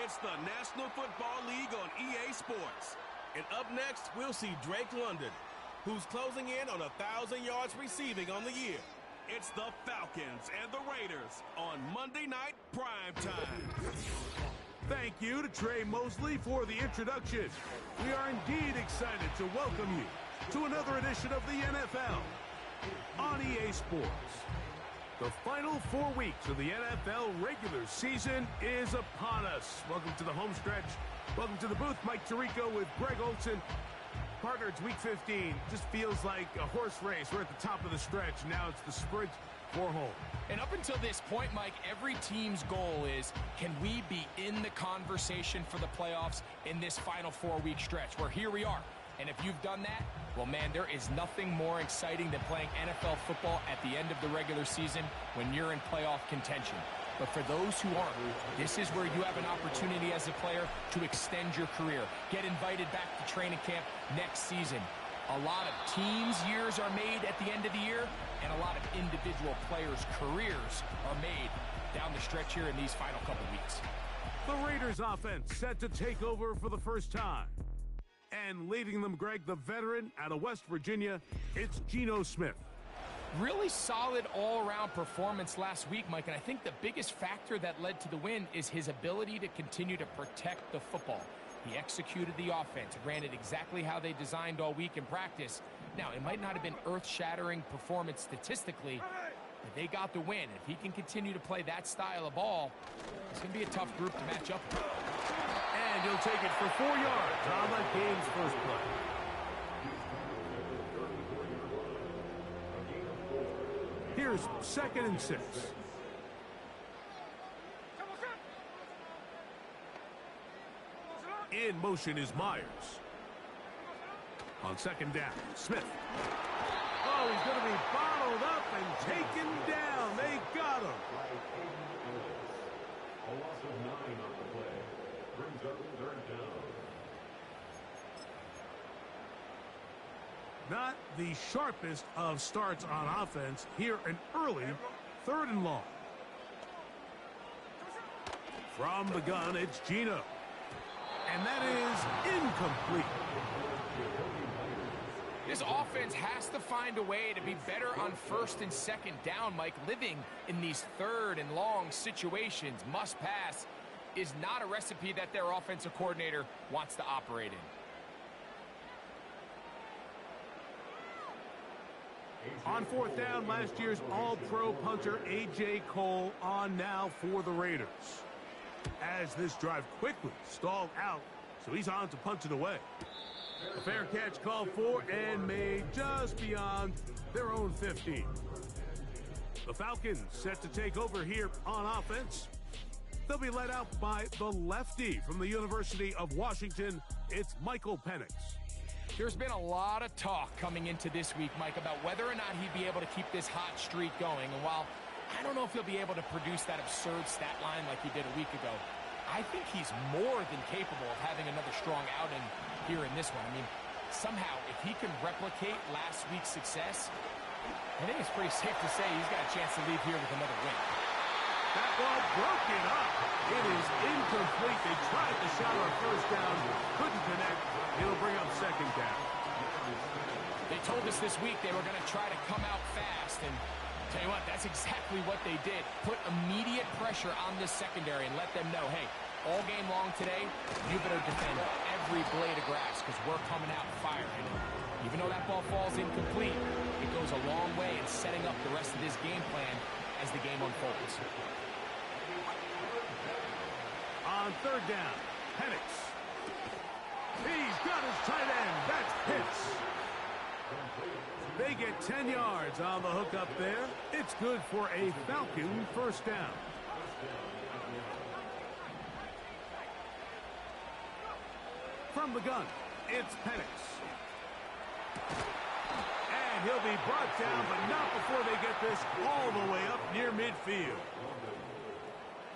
It's the National Football League on EA Sports. And up next, we'll see Drake London, who's closing in on 1,000 yards receiving on the year. It's the Falcons and the Raiders on Monday Night Primetime. Thank you to Trey Mosley for the introduction. We are indeed excited to welcome you to another edition of the NFL on EA Sports. The final 4 weeks of the NFL regular season is upon us. Welcome to the home stretch. Welcome to the booth. Mike Tirico with Greg Olson. Partner, it's week 15. Just feels like a horse race. We're at the top of the stretch. Now it's the sprint for home. And up until this point, Mike, every team's goal is, can we be in the conversation for the playoffs in this final 4-week stretch? Where here we are. And if you've done that, well, man, there is nothing more exciting than playing NFL football at the end of the regular season when you're in playoff contention. But for those who aren't, this is where you have an opportunity as a player to extend your career. Get invited back to training camp next season. A lot of teams' years are made at the end of the year, and a lot of individual players' careers are made down the stretch here in these final couple weeks. The Raiders offense set to take over for the first time. And leading them, Greg, the veteran out of West Virginia, it's Geno Smith. Really solid all-around performance last week, Mike, and I think the biggest factor that led to the win is his ability to continue to protect the football. He executed the offense, ran it exactly how they designed all week in practice. Now, it might not have been earth-shattering performance statistically, but they got the win. If he can continue to play that style of ball, it's going to be a tough group to match up with. And he'll take it for 4 yards on the game's first play. Here's 2nd and 6. In motion is Myers. On 2nd down, Smith. Oh, he's going to be bottled up and taken down. They got him. A loss of 9 on the play. Brings up 3rd down. Not the sharpest of starts on offense. Here an early 3rd and long. From the gun, it's Geno. And that is incomplete. This offense has to find a way to be better on 1st and 2nd down, Mike. Living in these 3rd and long situations, must pass, is not a recipe that their offensive coordinator wants to operate in. On 4th down, last year's All-Pro punter A.J. Cole on now for the Raiders. As this drive quickly stalled out, so he's on to punt it away. A fair catch called for and made just beyond their own 15. The Falcons set to take over here on offense. They'll be led out by the lefty from the University of Washington. It's Michael Penix. There's been a lot of talk coming into this week, Mike, about whether or not he'd be able to keep this hot streak going. And while I don't know if he'll be able to produce that absurd stat line like he did a week ago, I think he's more than capable of having another strong outing here in this one. I mean, somehow, if he can replicate last week's success, I think it's pretty safe to say he's got a chance to leave here with another win. That ball broken up. It is incomplete. They tried the shot on 1st down, couldn't connect. It'll bring up 2nd down. They told us this week they were going to try to come out fast, and tell you what, that's exactly what they did. Put immediate pressure on this secondary and let them know, hey, all game long today, you better defend every blade of grass because we're coming out firing. And even though that ball falls incomplete, it goes a long way in setting up the rest of this game plan as the game unfolds. On 3rd down, Penix. He's got his tight end. That's Pitts. They get 10 yards on the hook up there. It's good for a Falcon 1st down. From the gun, it's Penix. And he'll be brought down, but not before they get this all the way up near midfield.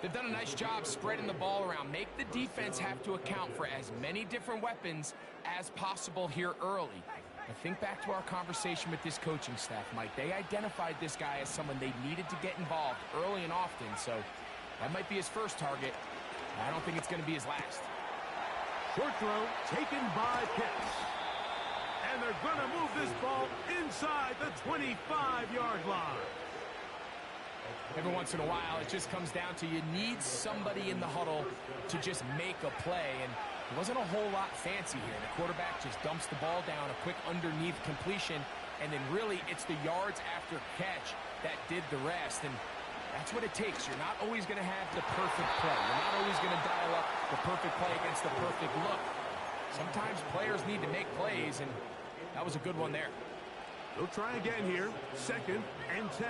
They've done a nice job spreading the ball around. Make the defense have to account for as many different weapons as possible here early. And think back to our conversation with this coaching staff, Mike. They identified this guy as someone they needed to get involved early and often, so that might be his first target. I don't think it's going to be his last. Short throw taken by Pitts. And they're going to move this ball inside the 25-yard line. Every once in a while, it just comes down to you need somebody in the huddle to just make a play. And it wasn't a whole lot fancy here. The quarterback just dumps the ball down, a quick underneath completion, and then really it's the yards after catch that did the rest. And that's what it takes. You're not always going to have the perfect play. You're not always going to dial up the perfect play against the perfect look. Sometimes players need to make plays, and that was a good one there. They'll try again here. 2nd and 10.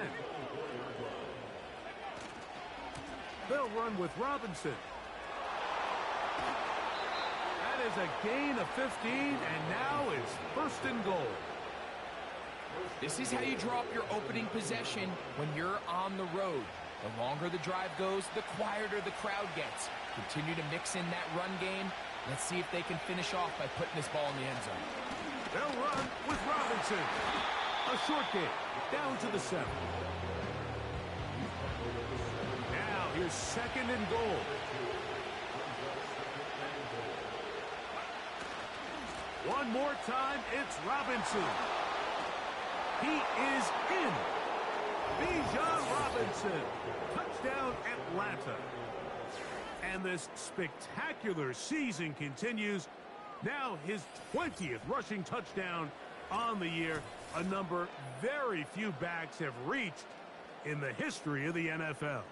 They'll run with Robinson. That is a gain of 15, and now it's 1st and goal. This is how you draw up your opening possession when you're on the road. The longer the drive goes, the quieter the crowd gets. Continue to mix in that run game. Let's see if they can finish off by putting this ball in the end zone. They'll run with Robinson. A short game, down to the 7. Now here's 2nd and goal. One more time, it's Robinson. He is in. Bijan Robinson. Touchdown, Atlanta. And this spectacular season continues. Now his 20th rushing touchdown on the year, a number very few backs have reached in the history of the NFL.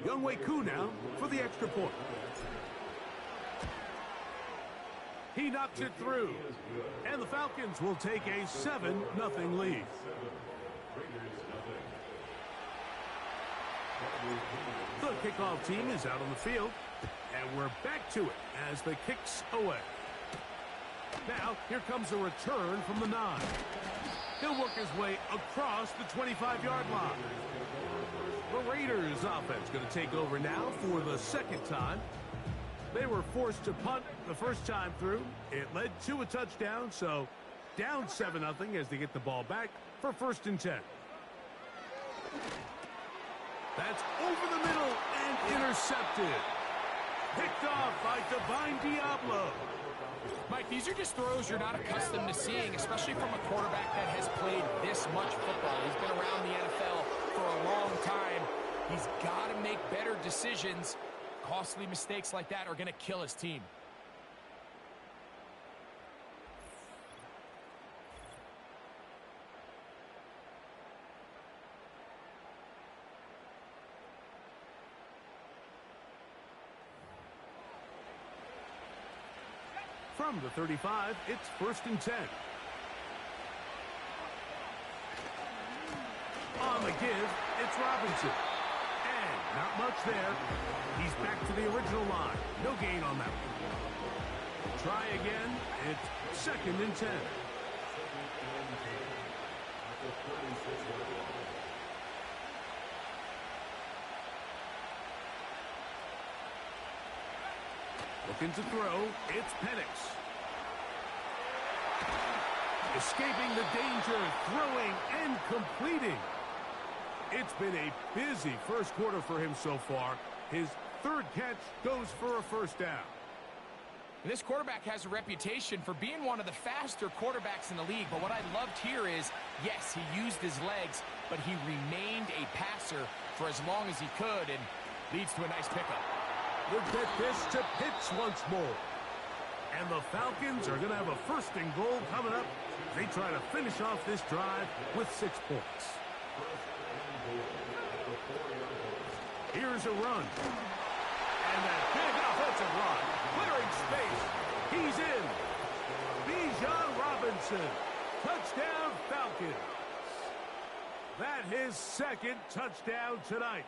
Younghoe Koo now for the extra point. He knocks it through. And the Falcons will take a 7-0 lead. The kickoff team is out on the field. And we're back to it as the kick's away. Now, here comes a return from the 9. He'll work his way across the 25-yard line. The Raiders offense going to take over now for the 2nd time. They were forced to punt the first time through. It led to a touchdown, so down 7-0 as they get the ball back for 1st and 10. That's over the middle and intercepted. Picked off by Divine Diablo. Mike, these are just throws you're not accustomed to seeing, especially from a quarterback that has played this much football. He's been around the NFL for a long time. He's got to make better decisions. Costly mistakes like that are going to kill his team. From the 35, it's 1st and 10. On the give, it's Robinson. And not much there. He's back to the original line. No gain on that one. Try again. It's 2nd and 10. Looking to throw, it's Penix. Escaping the danger, throwing and completing. It's been a busy first quarter for him so far. His 3rd catch goes for a 1st down. This quarterback has a reputation for being one of the faster quarterbacks in the league, but what I loved here is, yes, he used his legs, but he remained a passer for as long as he could, and leads to a nice pickup. We'll get this to Pitts once more. And the Falcons are going to have a 1st and goal coming up. They try to finish off this drive with 6 points. Here's a run. And that big offensive line. Clearing space. He's in. Bijan Robinson. Touchdown Falcons. That his 2nd touchdown tonight.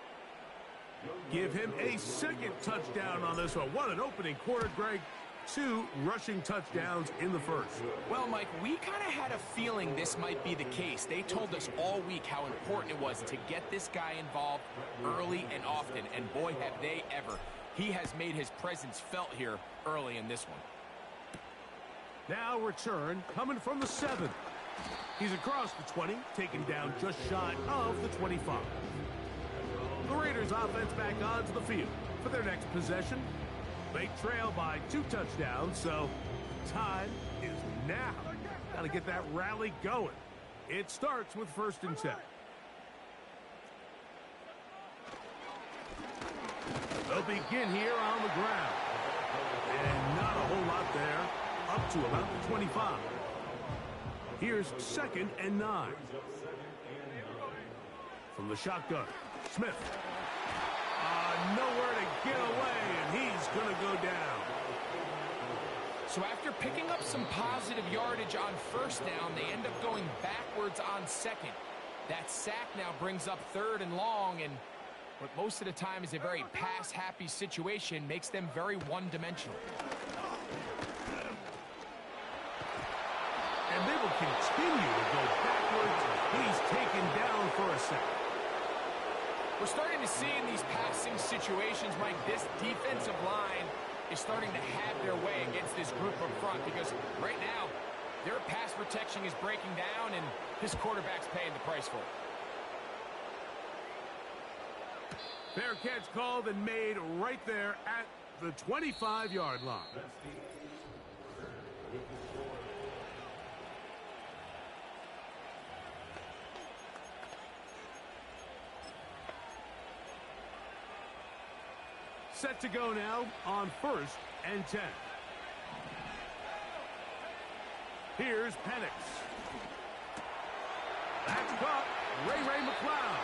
Give him a 2nd touchdown on this one. What an opening quarter, Greg. 2 rushing touchdowns in the 1st. Well, Mike, we kind of had a feeling this might be the case. They told us all week how important it was to get this guy involved early and often, and boy, have they ever. He has made his presence felt here early in this one. Now return coming from the 7. He's across the 20, taken down just shy of the 25. The Raiders offense back onto the field for their next possession. They trail by 2 touchdowns, so time is now. Got to get that rally going. It starts with 1st and 10. They'll begin here on the ground. And not a whole lot there. Up to about the 25. Here's 2nd and 9. From the shotgun, Smith. Nowhere to get away, and he's going to go down. So after picking up some positive yardage on 1st down, they end up going backwards on 2nd. That sack now brings up 3rd and long, and what most of the time is a very pass-happy situation makes them very one-dimensional. And they will continue to go backwards. He's taken down for a sack. We're starting to see in these passing situations, Mike, this defensive line is starting to have their way against this group up front because right now, their pass protection is breaking down and this quarterback's paying the price for it. Fair catch called and made right there at the 25-yard line. Set to go now on 1st and 10. Here's Penix. That's caught. Ray McCloud.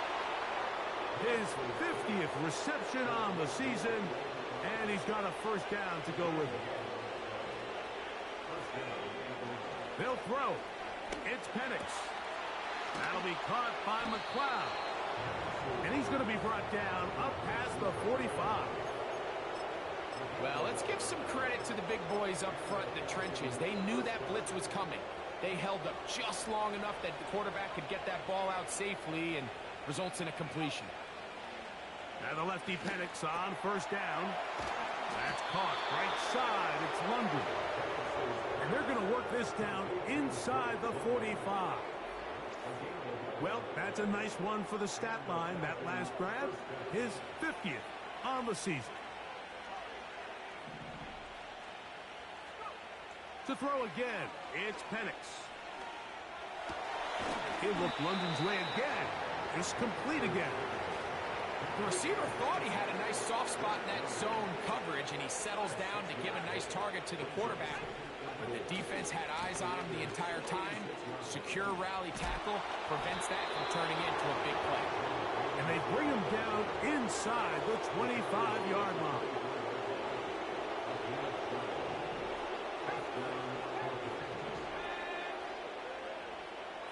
His 50th reception on the season, and he's got a 1st down to go with it. They'll throw. It's Penix. That'll be caught by McCloud. And he's going to be brought down up past the 45. Well, let's give some credit to the big boys up front in the trenches. They knew that blitz was coming. They held up just long enough that the quarterback could get that ball out safely and results in a completion. And the lefty Penix on 1st down. That's caught right side. It's London. And they're going to work this down inside the 45. Well, that's a nice one for the stat line. That last grab, his 50th on the season. To throw again, it's Penix. He'll look London's way again. It's complete again. The receiver thought he had a nice soft spot in that zone coverage, and he settles down to give a nice target to the quarterback. But the defense had eyes on him the entire time. Secure rally tackle prevents that from turning into a big play. And they bring him down inside the 25-yard line.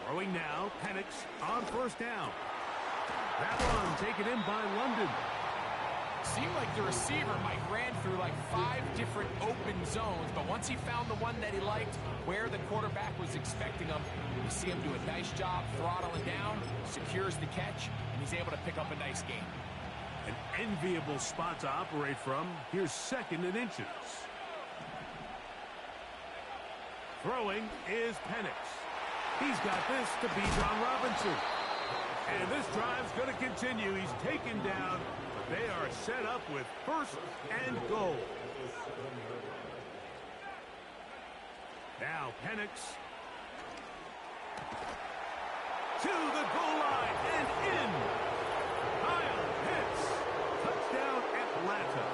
Throwing now, Penix on 1st down. That one taken in by London. Seemed like the receiver, Mike, ran through like 5 different open zones, but once he found the one that he liked, where the quarterback was expecting him, you see him do a nice job throttling down, secures the catch, and he's able to pick up a nice gain. An enviable spot to operate from. Here's 2nd and inches. Throwing is Penix. He's got this to beat John Robinson. And this drive's going to continue. He's taken down, but they are set up with 1st and goal. Now Penix to the goal line and in. Kyle Pitts. Touchdown Atlanta.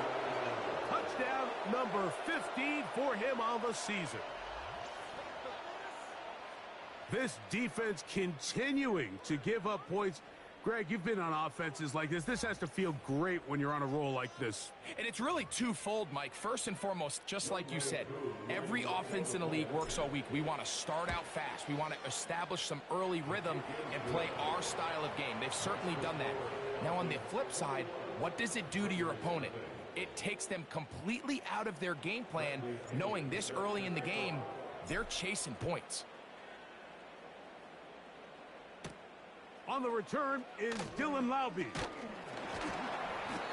Touchdown number 15 for him on the season. This defense continuing to give up points. Greg, you've been on offenses like this. This has to feel great when you're on a roll like this. And it's really twofold, Mike. First and foremost, just like you said, every offense in the league works all week. We want to start out fast. We want to establish some early rhythm and play our style of game. They've certainly done that. Now, on the flip side, what does it do to your opponent? It takes them completely out of their game plan, knowing this early in the game, they're chasing points. On the return is Dylan Laube.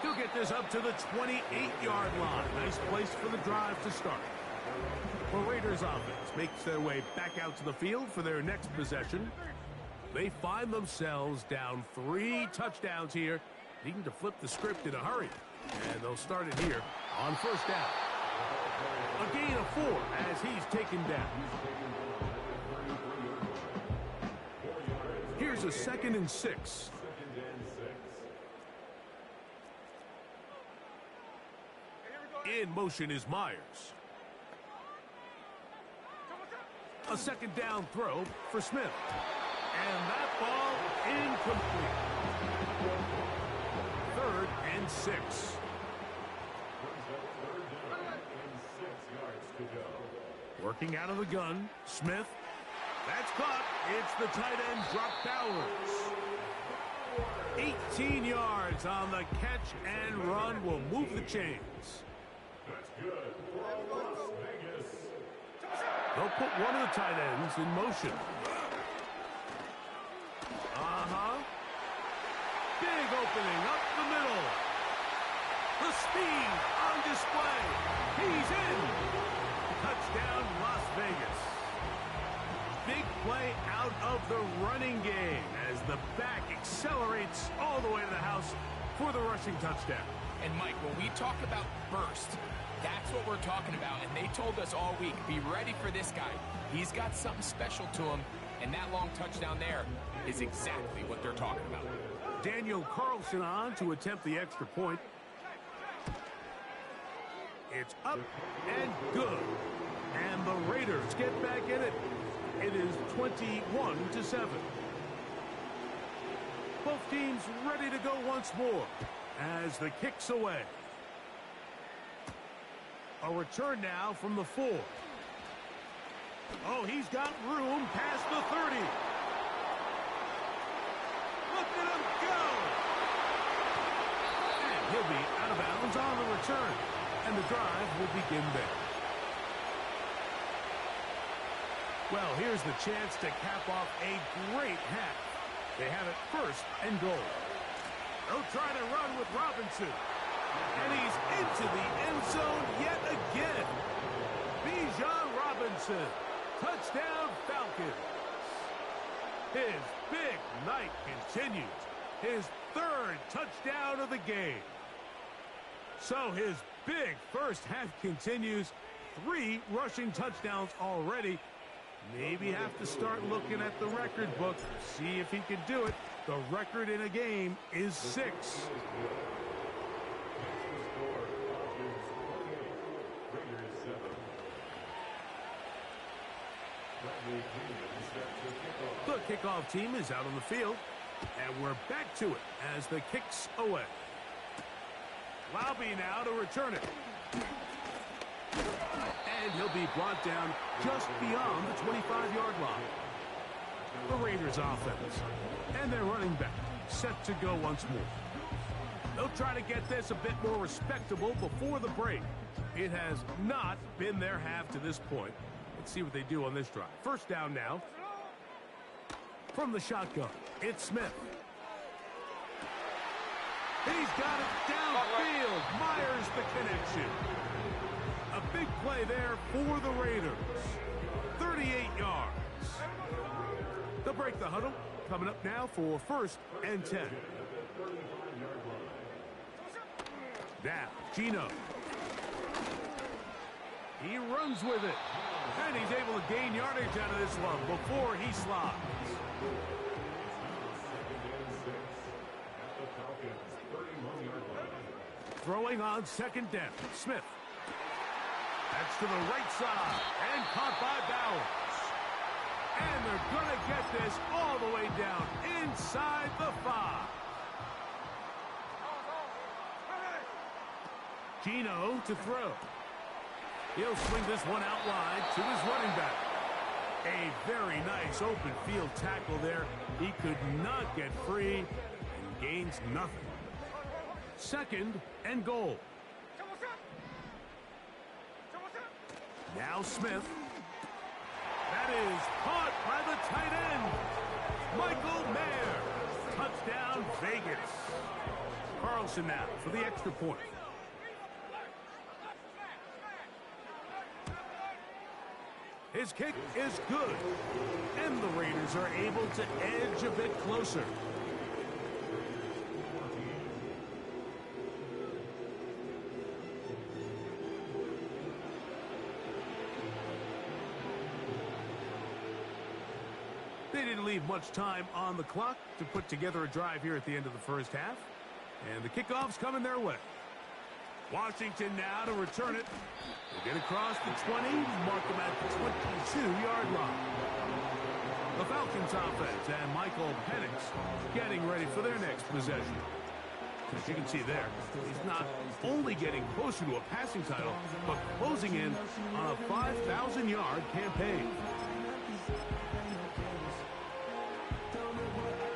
He'll get this up to the 28-yard line. Nice place for the drive to start. The Raiders Raiders offense makes their way back out to the field for their next possession. They find themselves down 3 touchdowns here, needing to flip the script in a hurry. And they'll start it here on first down. A gain of 4 as he's taken down. Here's a 2nd and 6. In motion is Myers. A 2nd down throw for Smith. And that ball incomplete. 3rd and 6. Working out of the gun, Smith. That's caught. It's the tight end, drop Bowers. 18 yards on the catch and run will move the chains. That's good. Las Vegas. They'll put one of the tight ends in motion. Big opening up the middle. The speed on display. He's in. Touchdown, Las Vegas. Big play out of the running game as the back accelerates all the way to the house for the rushing touchdown. And Mike, when we talk about burst, that's what we're talking about. And they told us all week, be ready for this guy. He's got something special to him. And that long touchdown there is exactly what they're talking about. Daniel Carlson on to attempt the extra point. It's up and good. And the Raiders get back in it. It is 21-7. Both teams ready to go once more as the kick's away. A return now from the 4. Oh, he's got room past the 30. Look at him go! And he'll be out of bounds on the return. And the drive will begin there. Well, here's the chance to cap off a great half. They have it 1st and goal. They'll try to run with Robinson. And he's into the end zone yet again. Bijan Robinson. Touchdown, Falcons. His big night continues. His 3rd touchdown of the game. So his big first half continues. 3 rushing touchdowns already. Maybe have to start looking at the record book. See if he can do it. The record in a game is 6. The kickoff team is out on the field. And we're back to it as the kick's away. Laube now to return it. And he'll be brought down just beyond the 25-yard line. The Raiders offense. And their running back set to go once more. They'll try to get this a bit more respectable before the break. It has not been their half to this point. Let's see what they do on this drive. First down now. From the shotgun, it's Smith. He's got it downfield. Myers the connection. A big play there for the Raiders. 38 yards. They'll break the huddle. Coming up now for 1st and 10. Now, Gino. He runs with it. And he's able to gain yardage out of this one before he slides. Throwing on 2nd down. Smith. That's to the right side. And caught by Bowers. And they're going to get this all the way down inside the 5. Gino to throw. He'll swing this one out wide to his running back. A very nice open field tackle there. He could not get free and gains nothing. 2nd and goal. Now Smith. That is caught by the tight end. Michael Mayer. Touchdown, Vegas. Carlson now for the extra point. His kick is good. And the Raiders are able to edge a bit closer. They didn't leave much time on the clock to put together a drive here at the end of the first half. And the kickoff's coming their way. Washington now to return it. They get across the 20, mark them at the 22-yard line. The Falconz offense and Michael Penix getting ready for their next possession. As you can see there, he's not only getting closer to a passing title, but closing in on a 5,000-yard campaign.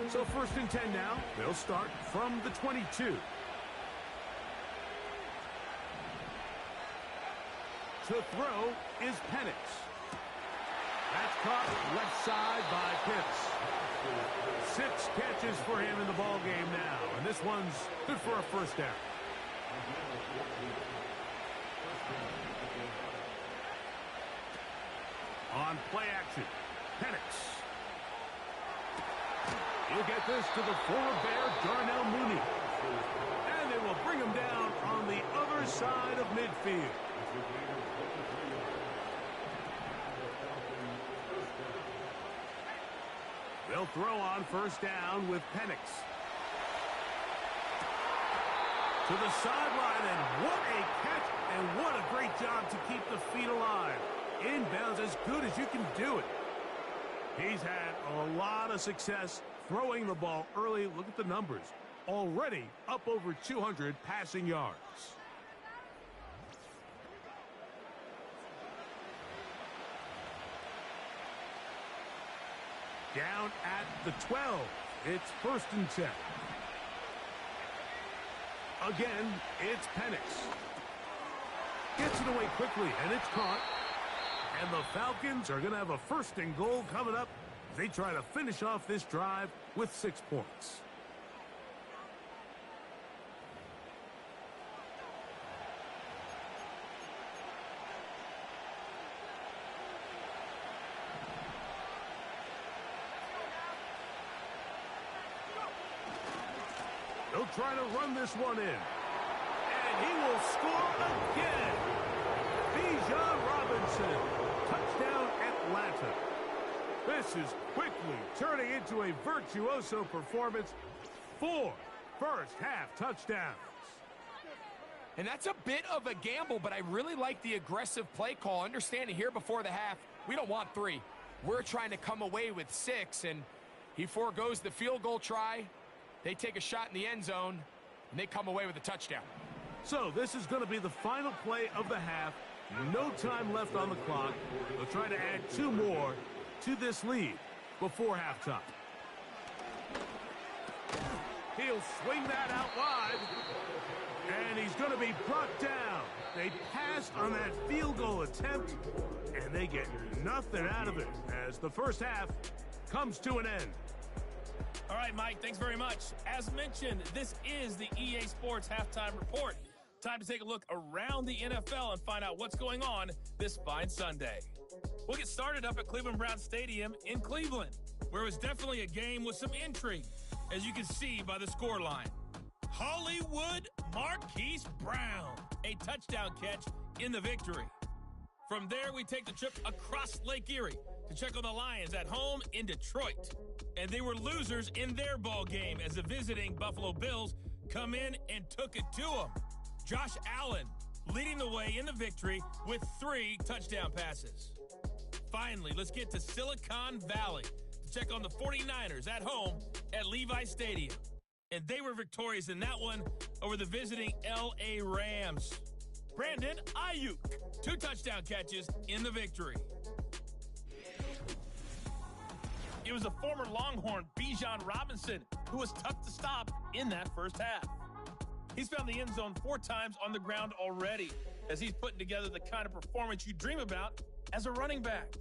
So 1st and 10 now. They'll start from the 22. To throw is Penix. That's caught left side by Pitts. 6 catches for him in the ball game now, and this one's good for a first down. On play action, Penix. He'll get this to the former Bear, Darnell Mooney. And they will bring him down on the other side of midfield. They'll throw on 1st down with Penix. To the sideline, and what a catch, and what a great job to keep the feet alive. Inbounds as good as you can do it. He's had a lot of success throwing the ball early. Look at the numbers. Already up over 200 passing yards. Down at the 12. It's 1st and 10. Again, it's Penix. Gets it away quickly, and it's caught. And the Falcons are going to have a 1st and goal coming up. They try to finish off this drive with 6 points. They'll try to run this one in. And he will score again. Bijan Robinson. Touchdown Atlanta. This is quickly turning into a virtuoso performance. 4 first-half touchdowns. And that's a bit of a gamble, but I really like the aggressive play call. Understanding here before the half, we don't want 3. We're trying to come away with 6, and he forgoes the field goal try. They take a shot in the end zone, and they come away with a touchdown. So this is going to be the final play of the half. No time left on the clock. They'll try to add 2 more to this lead before halftime. He'll swing that out wide, and he's going to be brought down. They passed on that field goal attempt, and they get nothing out of it as the first half comes to an end. All right, Mike, thanks very much. As mentioned, this is the EA Sports Halftime Report. Time to take a look around the NFL and find out what's going on this fine Sunday. We'll get started up at Cleveland Brown Stadium in Cleveland, where it was definitely a game with some intrigue, as you can see by the scoreline. Hollywood Marquise Brown, a touchdown catch in the victory. From there, we take the trip across Lake Erie to check on the Lions at home in Detroit. And they were losers in their ball game as the visiting Buffalo Bills come in and took it to them. Josh Allen leading the way in the victory with 3 touchdown passes. Finally, let's get to Silicon Valley to check on the 49ers at home at Levi Stadium. And they were victorious in that one over the visiting L.A. Rams. Brandon Ayuk, 2 touchdown catches in the victory. It was a former Longhorn, Bijan Robinson, who was tough to stop in that first half. He's found the end zone 4 times on the ground already, as he's putting together the kind of performance you dream about as a running back.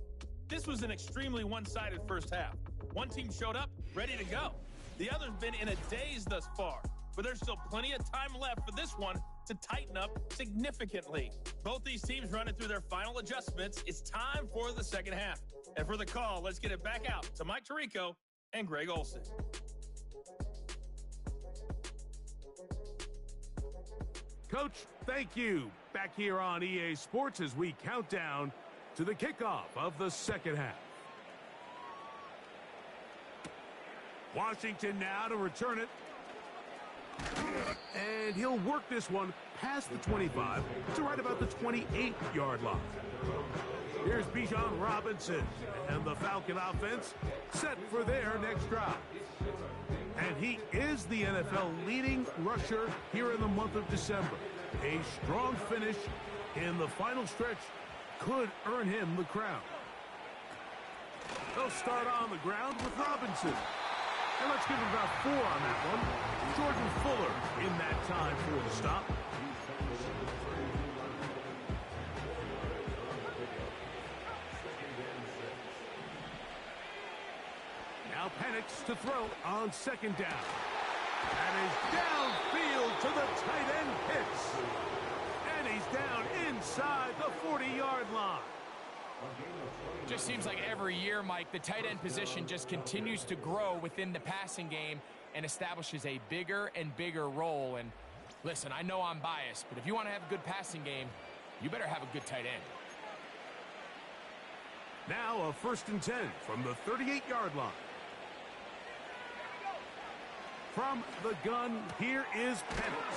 This was an extremely one-sided first half. One team showed up, ready to go. The other's been in a daze thus far, but there's still plenty of time left for this one to tighten up significantly. Both these teams running through their final adjustments. It's time for the second half. And for the call, let's get it back out to Mike Tirico and Greg Olson. Coach, thank you. Back here on EA Sports as we count down to the kickoff of the second half. Washington now to return it. And he'll work this one past the 25 to right about the 28-yard line. Here's Bijan Robinson and the Falcon offense set for their next drive. And he is the NFL leading rusher here in the month of December. A strong finish in the final stretch could earn him the crown. They'll start on the ground with Robinson. And let's give him about 4 on that one. Jordan Fuller in that time for the stop. Now Penix to throw on second down. And he's downfield to the tight end Pitts. And he's down inside the 40-yard line. Just seems like every year, Mike, the tight end position just continues to grow within the passing game and establishes a bigger and bigger role. And listen, I know I'm biased, but if you want to have a good passing game, you better have a good tight end. Now a 1st and 10 from the 38-yard line. From the gun, here is Penix.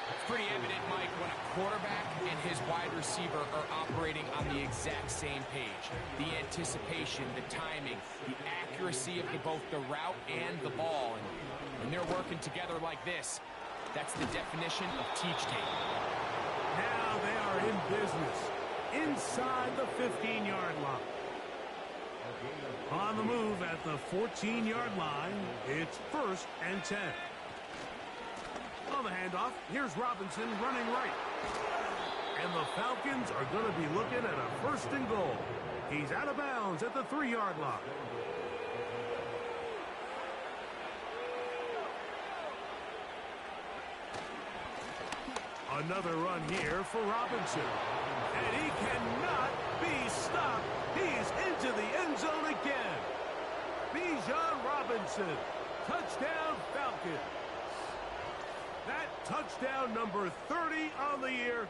It's pretty evident, Mike, when a quarterback and his wide receiver are operating on the exact same page. The anticipation, the timing, the accuracy of both the route and the ball. And when they're working together like this, that's the definition of teach tape. Now they are in business inside the 15-yard line. On the move at the 14-yard line, it's 1st and 10. On the handoff, here's Robinson running right. And the Falcons are going to be looking at a 1st and goal. He's out of bounds at the 3-yard line. Another run here for Robinson. And he cannot be stopped. He's into the end zone again. Bijan Robinson. Touchdown Falcons. That touchdown number 30 on the year,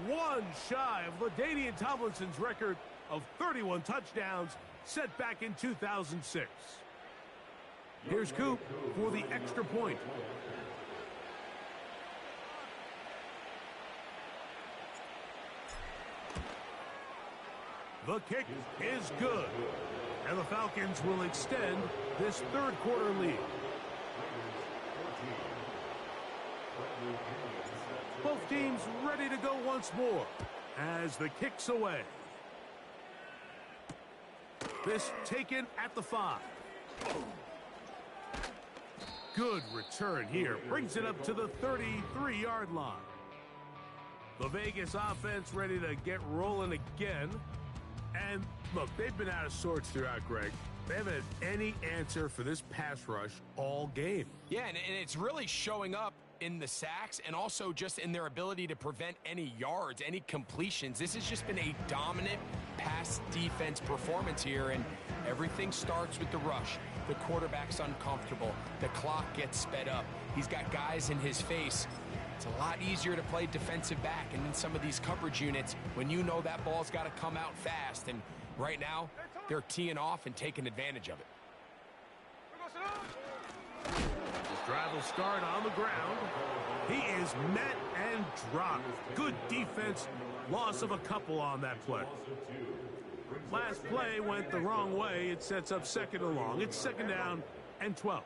one shy of LaDainian Tomlinson's record of 31 touchdowns set back in 2006. Here's Coop for the extra point. The kick is good, and the Falcons will extend this 3rd quarter lead. Both teams ready to go once more as the kick's away. This taken at the 5. Good return here. Brings it up to the 33-yard line. The Vegas offense ready to get rolling again. And look, they've been out of sorts throughout, Greg. They haven't had any answer for this pass rush all game. Yeah, and it's really showing up in the sacks and also just in their ability to prevent any yards, any completions. This has just been a dominant pass defense performance here, and everything starts with the rush. The quarterback's uncomfortable. The clock gets sped up. He's got guys in his face. It's a lot easier to play defensive back, and in some of these coverage units, when you know that ball's got to come out fast, and right now, they're teeing off and taking advantage of it. This drive will start on the ground. He is met and dropped. Good defense. Loss of a couple on that play. Last play went the wrong way. It sets up 2nd and long. It's 2nd down and 12.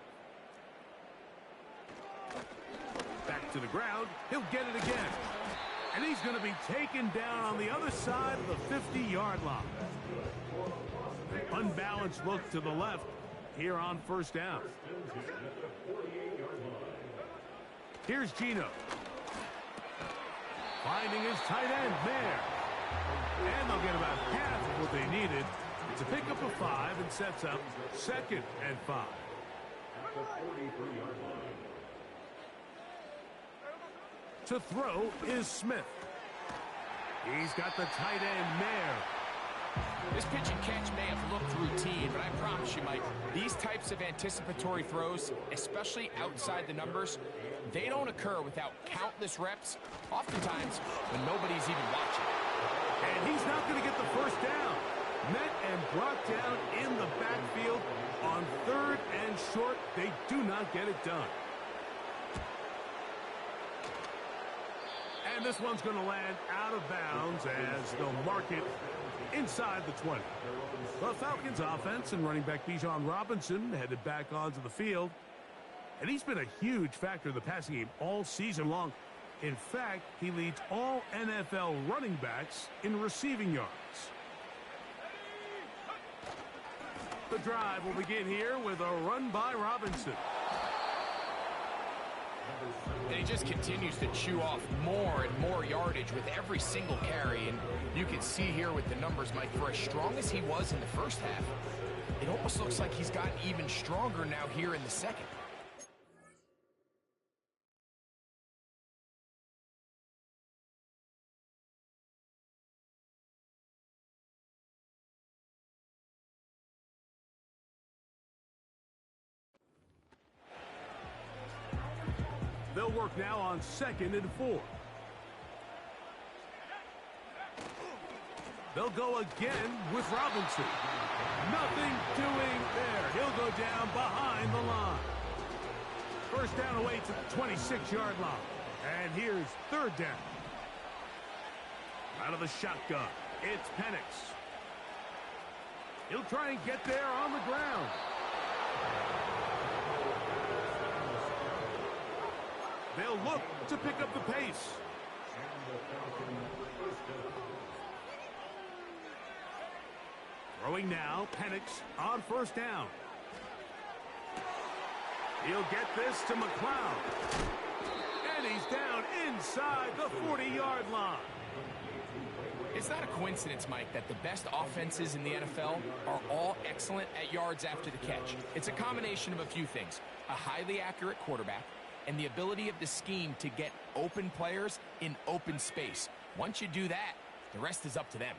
Back to the ground. He'll get it again. And he's going to be taken down on the other side of the 50-yard line. Unbalanced look to the left here on 1st down. Here's Gino. Finding his tight end there. And they'll get about half of what they needed to pick up a 5 and sets up 2nd and 5. To throw is Smith. He's got the tight end Mayer. This pitch and catch may have looked routine, but I promise you, Mike, these types of anticipatory throws, especially outside the numbers, they don't occur without countless reps, oftentimes when nobody's even watching. And he's not going to get the first down. Met and brought down in the backfield on 3rd and short. They do not get it done. And this one's going to land out of bounds as they'll mark it inside the 20. The Falcons offense and running back Bijan Robinson headed back onto the field. And he's been a huge factor in the passing game all season long. In fact, he leads all NFL running backs in receiving yards. The drive will begin here with a run by Robinson. And he just continues to chew off more and more yardage with every single carry. And you can see here with the numbers, Mike, for as strong as he was in the first half, it almost looks like he's gotten even stronger now here in the second. They'll work now on 2nd and 4. They'll go again with Robinson. Nothing doing there. He'll go down behind the line. First down away to the 26-yard line. And here's 3rd down. Out of the shotgun, it's Penix. He'll try and get there on the ground. They'll look to pick up the pace. Throwing now, Penix on 1st down. He'll get this to McLeod. And he's down inside the 40-yard line. It's not a coincidence, Mike, that the best offenses in the NFL are all excellent at yards after the catch. It's a combination of a few things. A highly accurate quarterback, and the ability of the scheme to get open players in open space. Once you do that, the rest is up to them.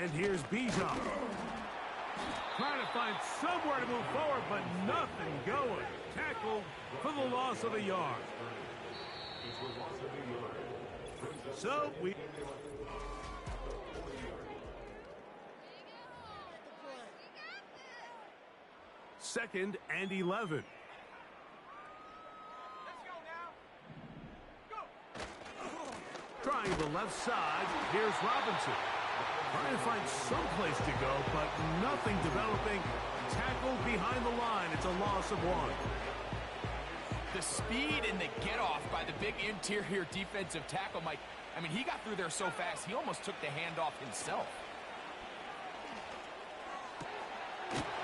And here's Bijan. Trying to find somewhere to move forward, but nothing going. Tackle for the loss of a yard. So we... Second and 11. Trying the left side. Here's Robinson. Trying to find some place to go, but nothing developing. Tackled behind the line. It's a loss of 1. The speed and the get-off by the big interior defensive tackle, Mike. I mean, he got through there so fast, he almost took the handoff himself.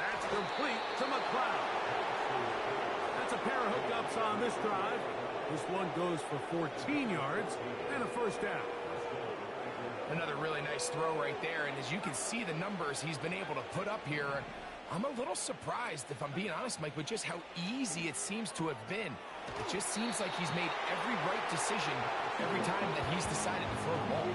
That's complete to McLeod. That's a pair of hookups on this drive. This one goes for 14 yards and a 1st down. Another really nice throw right there, and as you can see the numbers he's been able to put up here, I'm a little surprised, if I'm being honest, Mike, with just how easy it seems to have been. It just seems like he's made every right decision every time that he's decided to throw the ball.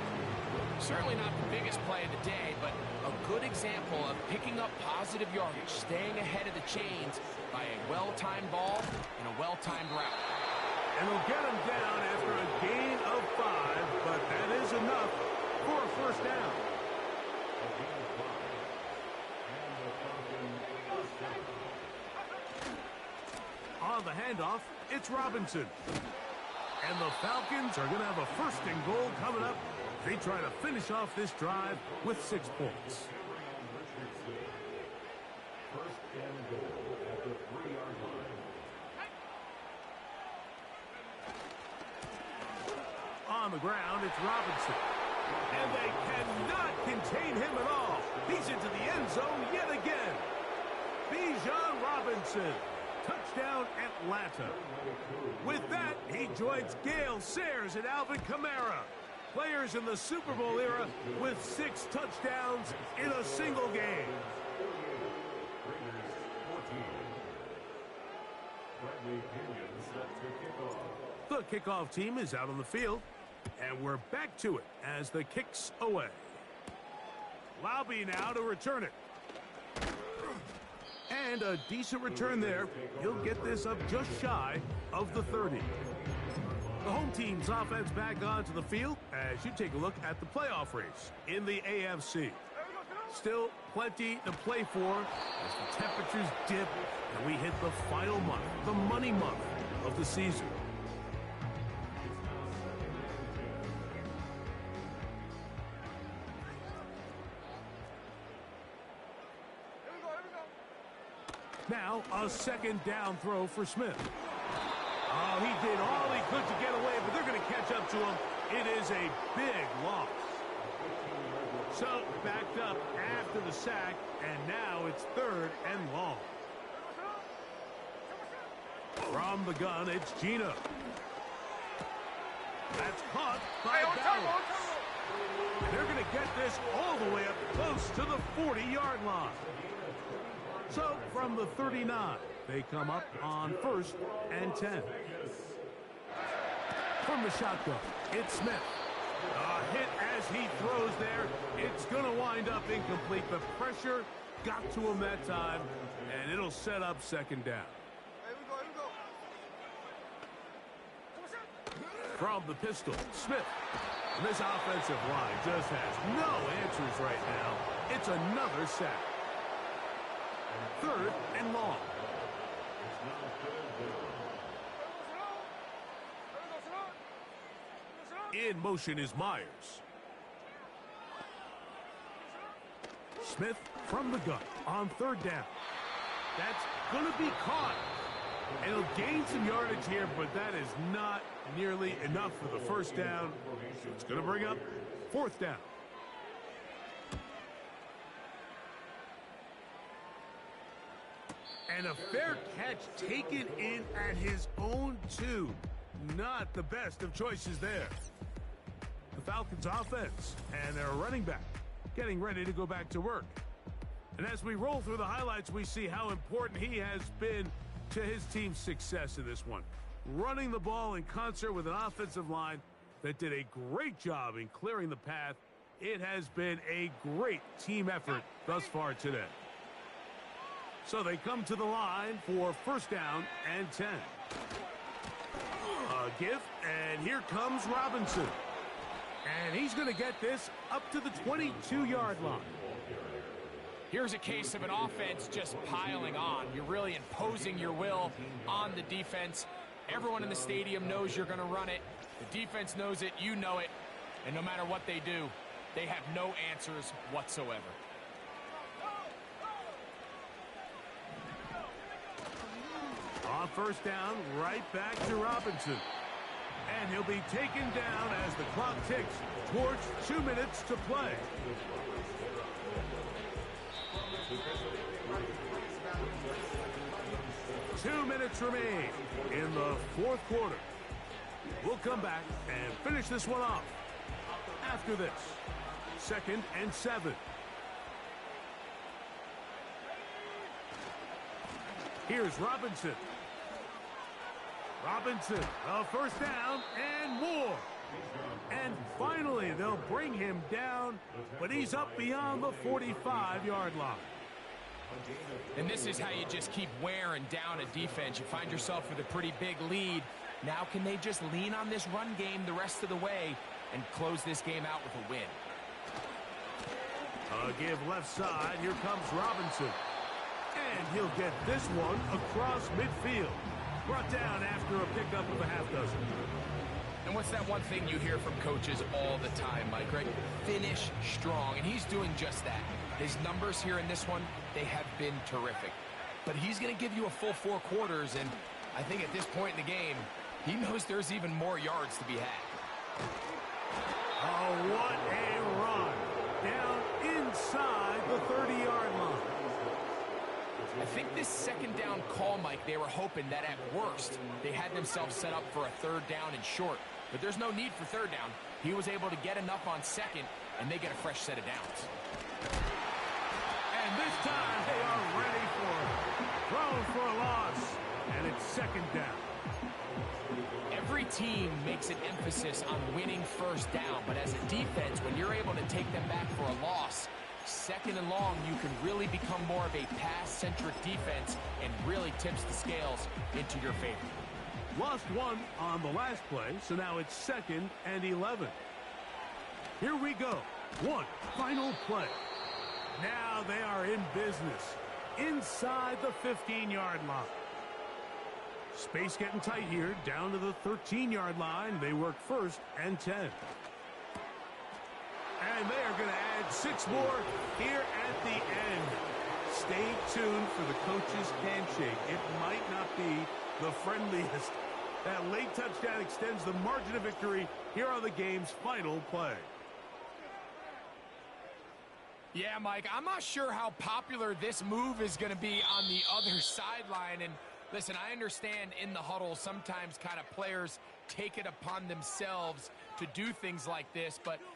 Certainly not the biggest play of the day, but a good example of picking up positive yardage, staying ahead of the chains by a well-timed ball and a well-timed route. And he'll get him down after a gain of 5, but that is enough for a 1st down. On the handoff, it's Robinson. And the Falcons are going to have a 1st and goal coming up. They try to finish off this drive with 6 points. 1st and goal at the 3-yard line. On the ground, it's Robinson. And they cannot contain him at all. He's into the end zone yet again. Bijan Robinson. Touchdown, Atlanta. With that, he joins Gale Sayers and Alvin Kamara, players in the Super Bowl era with 6 touchdowns in a single game. Raiders 14. Bradley Taylor. The kickoff team is out on the field, and we're back to it as the kick's away. Laube now to return it. And a decent return there. He'll get this up just shy of the 30. The home team's offense back onto the field as you take a look at the playoff race in the AFC. Still plenty to play for as the temperatures dip and we hit the final month, the money month of the season. Now, a second down throw for Smith. Oh, he did all he could to get away, but they're going to catch up to him. It is a big loss. So, backed up after the sack, and now it's 3rd and long. From the gun, it's Gino. That's caught by Falconz. And they're going to get this all the way up close to the 40-yard line. So, from the 39, they come up on 1st and 10. From the shotgun, it's Smith. A hit as he throws there. It's going to wind up incomplete. The pressure got to him that time, and it'll set up 2nd down. From the pistol, Smith. And this offensive line just has no answers right now. It's another sack. 3rd and long. In motion is Myers. Smith from the gun on 3rd down. That's going to be caught. And he'll gain some yardage here, but that is not nearly enough for the 1st down. So it's going to bring up 4th down. And a fair catch taken in at his own 2. Not the best of choices there. The Falcons offense and their running back getting ready to go back to work. And as we roll through the highlights, we see how important he has been to his team's success in this one. Running the ball in concert with an offensive line that did a great job in clearing the path. It has been a great team effort thus far today. So they come to the line for 1st down and 10. A give, and here comes Robinson. And he's going to get this up to the 22-yard line. Here's a case of an offense just piling on. You're really imposing your will on the defense. Everyone in the stadium knows you're going to run it. The defense knows it, you know it. And no matter what they do, they have no answers whatsoever. On 1st down, right back to Robinson. And he'll be taken down as the clock ticks towards 2 minutes to play. Two minutes remain in the 4th quarter. We'll come back and finish this one off after this. 2nd and 7. Here's Robinson. Robinson, a 1st down and more. And finally, they'll bring him down, but he's up beyond the 45-yard line. And this is how you just keep wearing down a defense. You find yourself with a pretty big lead. Now can they just lean on this run game the rest of the way and close this game out with a win? A give left side. Here comes Robinson. And he'll get this one across midfield. Brought down after a pickup of a half dozen. And what's that one thing you hear from coaches all the time, Mike, right? Finish strong, and he's doing just that. His numbers here in this one, they have been terrific. But he's going to give you a full 4 quarters, and I think at this point in the game, he knows there's even more yards to be had. Oh, what a run. Down inside the 30-yard line. I think this 2nd down call, Mike, they were hoping that at worst, they had themselves set up for a 3rd down and short. But there's no need for 3rd down. He was able to get enough on 2nd, and they get a fresh set of downs. And this time they are ready for it. Thrown for a loss, and it's 2nd down. Every team makes an emphasis on winning first down, but as a defense, when you're able to take them back for a loss, second and long, you can really become more of a pass-centric defense and really tips the scales into your favor. Lost one on the last play, so now it's 2nd and 11. Here we go. Final play. Now they are in business inside the 15-yard line. Space getting tight here, down to the 13-yard line. They work 1st and 10. And they are going to add 6 more here at the end. Stay tuned for the coach's handshake. It might not be the friendliest. That late touchdown extends the margin of victory here on the game's final play. Yeah, Mike, I'm not sure how popular this move is going to be on the other sideline. And listen, I understand in the huddle sometimes kind of players take it upon themselves to do things like this, but